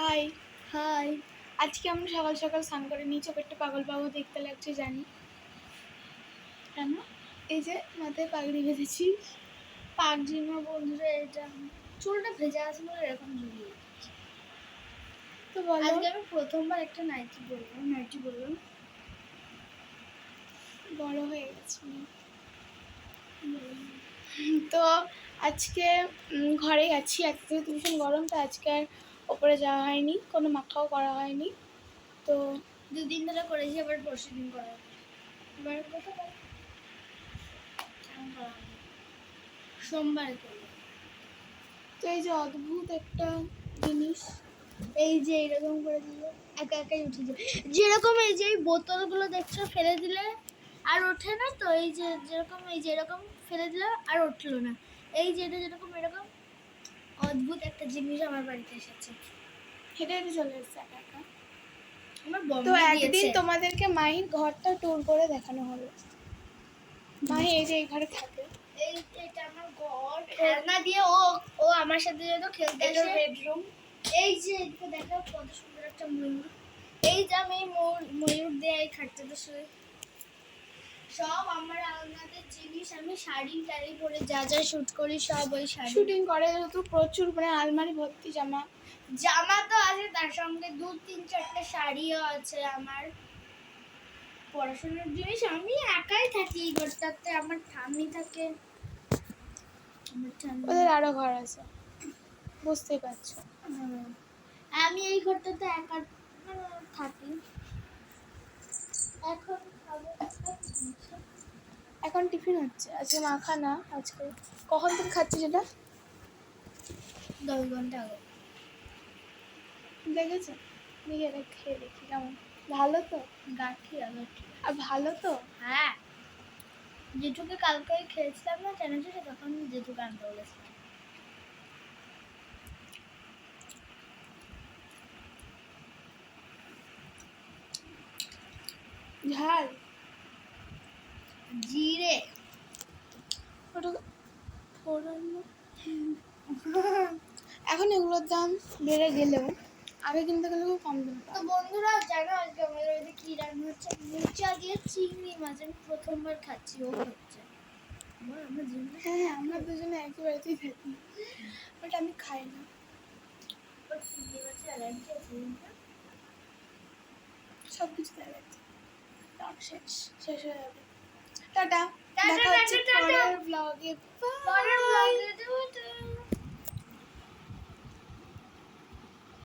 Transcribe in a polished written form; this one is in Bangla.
হাই। হাই। আজকে আমরা সকাল সকাল স্নান করে নিই, চোখে একটা পাগল পাগল দেখতে লাগছে জানি। কেন? এই যে মাথায় পাগড়ি বেঁধেছি। পাগজিমা বন্ধুরা, এটা চুলটা ভেজা আছে বলে এরকম ঝুলিয়ে। তো বলো। আজকে আমি প্রথমবার একটা নাইটি বললাম। বড় হয়ে গেছি। তো আজকে ঘরে গেছি, আজকে ভীষণ গরম, তো আজকে আর ওপরে যাওয়া হয়নি, কোনো মাখাও করা হয়নি। তো 2 দিন ধরে করেছি, আবার পরশু দিন করা হবে। এবার কত সোমবার করবো। তো এই যে অদ্ভুত একটা জিনিস, এই যে এরকম করে দিলে একা একাই উঠে যায়। যেরকম এই যে এই বোতলগুলো দেখছো ফেলে দিলে আর ওঠে না, তো এই যে যেরকম এই যে এরকম ফেলে দিলে আর উঠলো না। এই যে এটা যেরকম এরকম অদ্ভুত একটা জিনিস আমার বাড়িতে এসেছে। হেঁটে হেঁটে চলে এসছে একা একা। আমার তো বম্মা একদিন দিয়েছে। তোমাদেরকে মাহির ঘরটা ট্যুর করে দেখানো হলো। মাহি এই যে এই ঘরে থাকে। এটা আমার ঘর, খেলনা দিয়ে ও আমার সাথে যত খেলতে এটা আসে। বেডরুম। এই যে এদিকে দেখো কত সুন্দর একটা ময়ূর। এই যে আমি ময়ূর দিয়ে এই খাটটাতে শুয়ে। সব আমার আলনাতে জিনিস, আমি শাড়ি টাড়ি পরে যা যা শুট করি সব ওই শাড়ি। শুটিং করে তো প্রচুর, মানে আলমারি ভর্তি জামা। জামা তো আছে, তার সঙ্গে 2-3-4টে শাড়িও আছে আমার। পড়াশোনার জিনিস, আমি একাই থাকি এই ঘরটাতে, আমার ঠাম্মি থাকে। ওদের আরো ঘর আছে, বুঝতেই পারছো। আমি এই ঘরটাতে একা থাকি। এখন টিফিন হচ্ছে, আজকে মাখা না। আজকে কখন থেকে খাচ্ছি সেটা 10 ঘন্টা আগে। দেখেছো? দেখি এটা খেয়ে দেখি কেমন। ভালো তো? গাঠি আর ভালো তো? হ্যাঁ, যেটুকু কালকে খেয়েছিলাম না চ্যানেলটা, তখন যেটুকু আনতে বলেছিলাম। ঝাল জিরে ওটা ফোড়ানো। এখন এগুলোর দাম বেড়ে গেলেও আগে কিনতে গেলে খুব কম দাম। তো বন্ধুরা জানো আজকে আমাদের বাড়িতে কি রান্না হচ্ছে? মোচা দিয়ে চিংড়ি মাছ। আমি প্রথমবার খাচ্ছি, ও হচ্ছে আমরা জিনিস। হ্যাঁ, আমরা দুজনে একই বাড়িতেই থাকি, বাট আমি খাই না। চিংড়ি মাছের অ্যালার্জি আছে না? সব কিছু অ্যালার্জি। শেষ শেষ হয়ে যাবে। টাটা। টাটা, দেখা হচ্ছে টাটা, টাটা। পরের ব্লগে। পরের ব্লগে।